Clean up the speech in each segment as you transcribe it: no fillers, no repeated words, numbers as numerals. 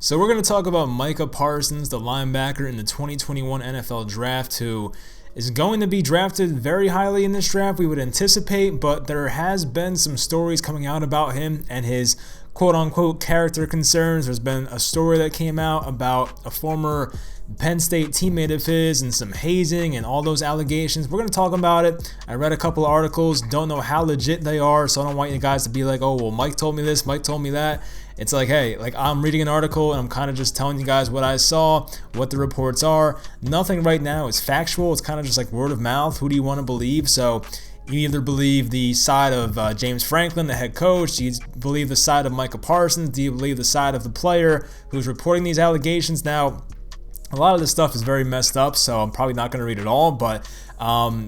So we're going to talk about Micah Parsons, the linebacker in the 2021 NFL Draft, who is going to be drafted very highly in this draft, we would anticipate, but there has been some stories coming out about him and his quote-unquote character concerns. There's been a story that came out about a former Penn State teammate of his and some hazing and all those allegations. We're going to talk about it. I read a couple of articles, don't know how legit they are, so I don't want you guys to be like, oh, well, Mike told me this, Mike told me that. It's like, hey, I'm reading an article and I'm kind of just telling you guys what I saw, what the reports are. Nothing right now is factual. It's kind of just like word of mouth. Who do you want to believe? So you either believe the side of James Franklin, the head coach. Do you believe the side of Micah Parsons? Do you believe the side of the player who's reporting these allegations? Now, a lot of this stuff is very messed up, so I'm probably not going to read it all, but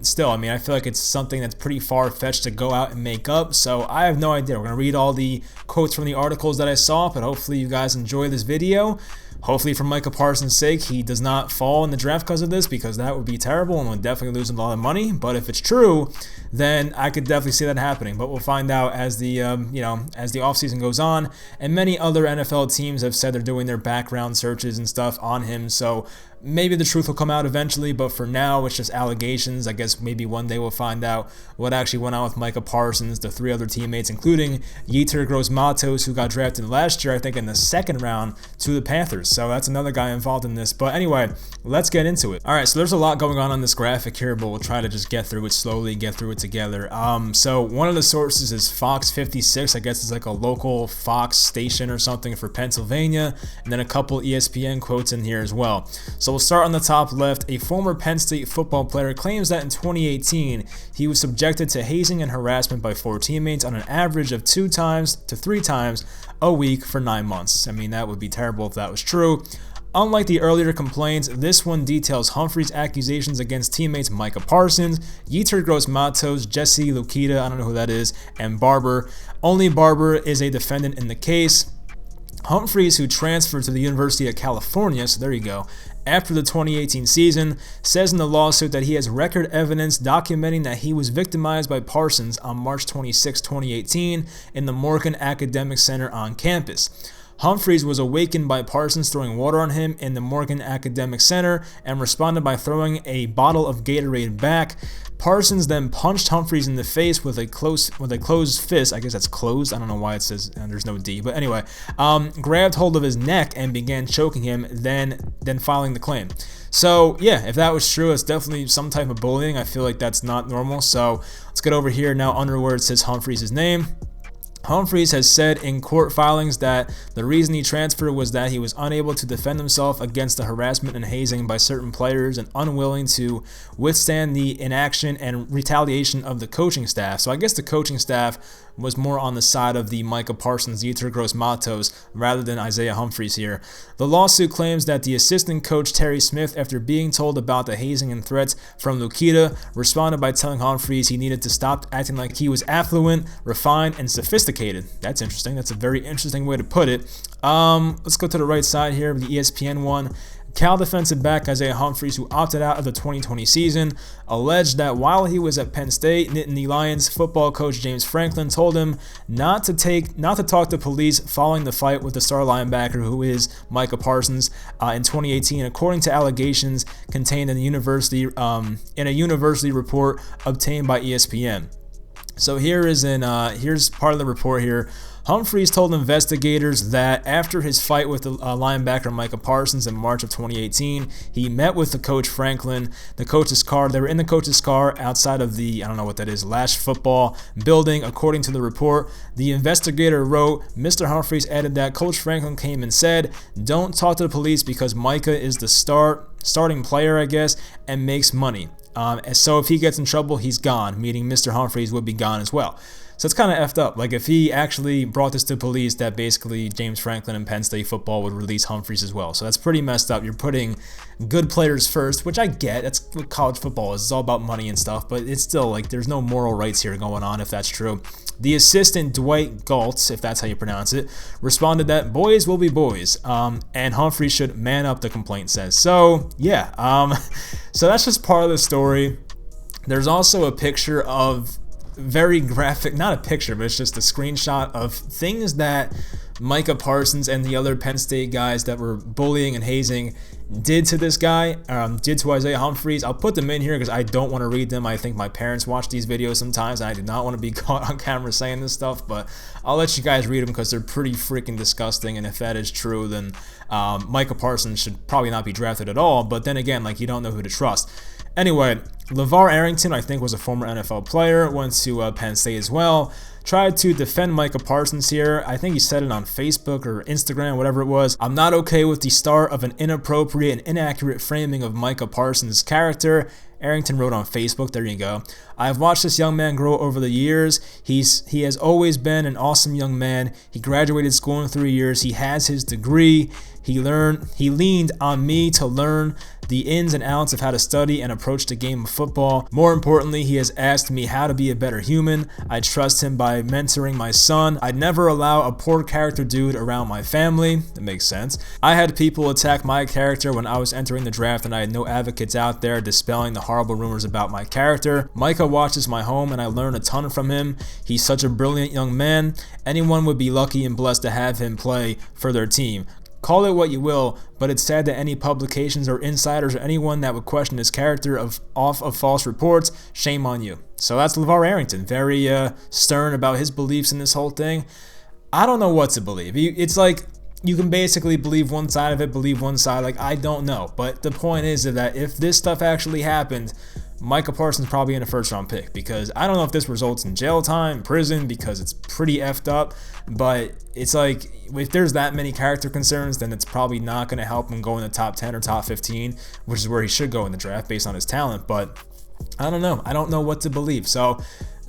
still, I feel like it's something that's pretty far-fetched to go out and make up, so I have no idea. We're going to read all the quotes from the articles that I saw, but hopefully you guys enjoy this video. Hopefully, for Micah Parsons' sake, he does not fall in the draft because of this, because that would be terrible and would definitely lose a lot of money. But if it's true, then I could definitely see that happening. But we'll find out as the as the offseason goes on. And many other NFL teams have said they're doing their background searches and stuff on him. So maybe the truth will come out eventually, but for now, it's just allegations. I guess maybe one day we'll find out what actually went on with Micah Parsons, the three other teammates, including Yetur Gross-Matos, who got drafted last year, I think, in the second round to the Panthers. So that's another guy involved in this. But anyway, let's get into it. All right, so there's a lot going on this graphic here, but we'll try to just get through it slowly, get through it together. So one of the sources is Fox 56. I guess it's like a local Fox station or something for Pennsylvania, and then a couple ESPN quotes in here as well. So we'll start on the top left. A former Penn State football player claims that in 2018, he was subjected to hazing and harassment by 4 teammates on an average of 2 times to 3 times a week for 9 months. That would be terrible if that was true. Unlike the earlier complaints, this one details Humphrey's accusations against teammates Micah Parsons, Yetur Gross-Matos, Jesse Lukita, I don't know who that is, and Barber. Only Barber is a defendant in the case. Humphreys, who transferred to the University of California, so there you go, after the 2018 season, says in the lawsuit that he has record evidence documenting that he was victimized by Parsons on March 26, 2018 in the Morgan Academic Center on campus. Humphreys was awakened by Parsons throwing water on him in the Morgan Academic Center and responded by throwing a bottle of Gatorade back. Parsons then punched Humphreys in the face with a closed fist. I guess that's closed. I don't know why it says there's no D, but anyway, grabbed hold of his neck and began choking him, then filing the claim. So yeah, if that was true, it's definitely some type of bullying. I feel like that's not normal. So let's get over here now under where it says Humphreys' name. Humphreys has said in court filings that the reason he transferred was that he was unable to defend himself against the harassment and hazing by certain players and unwilling to withstand the inaction and retaliation of the coaching staff. So I guess the coaching staff was more on the side of the Micah Parsons, Yetur Gross-Matos, rather than Isaiah Humphreys here. The lawsuit claims that the assistant coach, Terry Smith, after being told about the hazing and threats from Lukita, responded by telling Humphreys he needed to stop acting like he was affluent, refined, and sophisticated. That's interesting. That's a very interesting way to put it. Let's go to the right side here, the ESPN one. Cal defensive back Isaiah Humphreys, who opted out of the 2020 season, alleged that while he was at Penn State, Nittany Lions football coach James Franklin told him not to talk to police following the fight with the star linebacker, who is Micah Parsons, in 2018, according to allegations contained in a university report obtained by ESPN. So here's part of the report here. Humphreys told investigators that after his fight with the linebacker Micah Parsons in March of 2018, he met with the coach Franklin, the coach's car. They were in the coach's car outside of the, I don't know what that is, Lash football building, according to the report. The investigator wrote, Mr. Humphreys added that Coach Franklin came and said, don't talk to the police because Micah is the starting player, I guess, and makes money. So if he gets in trouble, he's gone, meaning Mr. Humphreys would be gone as well. So it's kind of effed up. Like, if he actually brought this to police, that basically James Franklin and Penn State football would release Humphreys as well. So that's pretty messed up. You're putting good players first, which I get. That's what college football is. It's all about money and stuff, but it's still like there's no moral rights here going on if that's true. The assistant, Dwight Galtz, if that's how you pronounce it, responded that boys will be boys, and Humphreys should man up, the complaint says. So, yeah, so that's just part of the story. There's also a picture of very graphic, not a picture, but it's just a screenshot of things that Micah Parsons and the other Penn State guys that were bullying and hazing did to this guy, did to Isaiah Humphries. I'll put them in here because I don't want to read them. I think my parents watch these videos sometimes, and I do not want to be caught on camera saying this stuff, but I'll let you guys read them because they're pretty freaking disgusting, and if that is true, then Micah Parsons should probably not be drafted at all, but then again, like, you don't know who to trust. Anyway, LeVar Arrington, I think, was a former NFL player, went to Penn State as well, tried to defend Micah Parsons here. I think he said it on Facebook or Instagram, whatever it was. I'm not okay with the start of an inappropriate and inaccurate framing of Micah Parsons' character. Arrington wrote on Facebook, there you go. I've watched this young man grow over the years. He has always been an awesome young man. He graduated school in 3 years. He has his degree. He leaned on me to learn the ins and outs of how to study and approach the game of football. More importantly, he has asked me how to be a better human. I trust him by mentoring my son. I'd never allow a poor character dude around my family. That makes sense. I had people attack my character when I was entering the draft, and I had no advocates out there dispelling the horrible rumors about my character. Micah watches my home, and I learn a ton from him. He's such a brilliant young man. Anyone would be lucky and blessed to have him play for their team. Call it what you will, but it's sad that any publications or insiders or anyone that would question his character off of false reports, shame on you. So that's LeVar Arrington, very stern about his beliefs in this whole thing. I don't know what to believe. It's like you can basically believe one side of it, believe one side. Like, I don't know. But the point is that if this stuff actually happened, Micah Parsons probably in a first-round pick, because I don't know if this results in jail time, prison, because it's pretty effed up, but it's like if there's that many character concerns, then it's probably not going to help him go in the top 10 or top 15, which is where he should go in the draft based on his talent. But I don't know. I don't know what to believe. So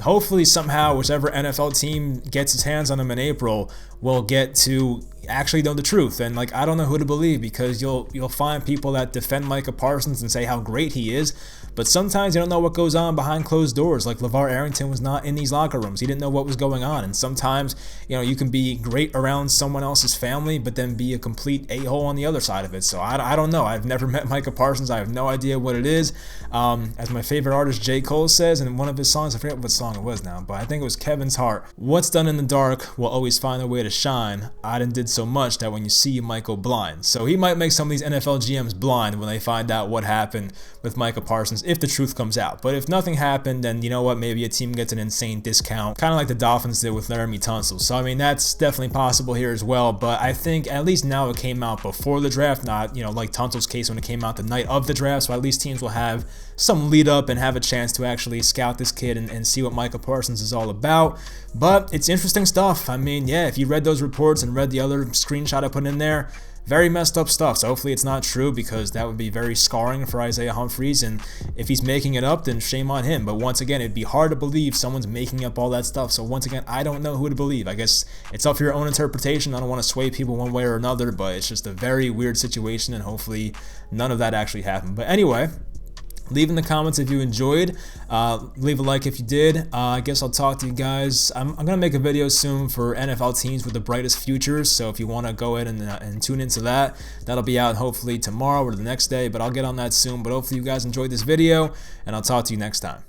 hopefully somehow whichever NFL team gets its hands on him in April will get to actually know the truth. And like, I don't know who to believe, because you'll find people that defend Micah Parsons and say how great he is, but sometimes you don't know what goes on behind closed doors. Like LeVar Arrington was not in these locker rooms. He didn't know what was going on. And sometimes, you can be great around someone else's family, but then be a complete a-hole on the other side of it. So I don't know. I've never met Micah Parsons. I have no idea what it is. As my favorite artist J. Cole says in one of his songs, I forget what song it was now, but I think it was Kevin's Heart. What's done in the dark will always find a way to shine. I done did so much that when you see, you might go blind. So he might make some of these NFL GMs blind when they find out what happened with Micah Parsons, if the truth comes out. But if nothing happened, then you know what, maybe a team gets an insane discount, kind of like the Dolphins did with Laramie Tunsil. So I mean, that's definitely possible here as well. But I think at least now it came out before the draft, not like Tunsil's case when it came out the night of the draft. So at least teams will have some lead up and have a chance to actually scout this kid and see what Micah Parsons is all about. But it's interesting stuff. I mean, yeah, if you read those reports and read the other screenshot I put in there, very messed up stuff. So hopefully it's not true, because that would be very scarring for Isaiah Humphries. And if he's making it up, then shame on him. But once again, it'd be hard to believe someone's making up all that stuff. So once again, I don't know who to believe. I guess it's up for your own interpretation. I don't want to sway people one way or another, but it's just a very weird situation, and hopefully none of that actually happened. But anyway, leave in the comments if you enjoyed. Leave a like if you did. I guess I'll talk to you guys. I'm going to make a video soon for NFL teams with the brightest futures. So if you want to go ahead and tune into that, that'll be out hopefully tomorrow or the next day. But I'll get on that soon. But hopefully you guys enjoyed this video, and I'll talk to you next time.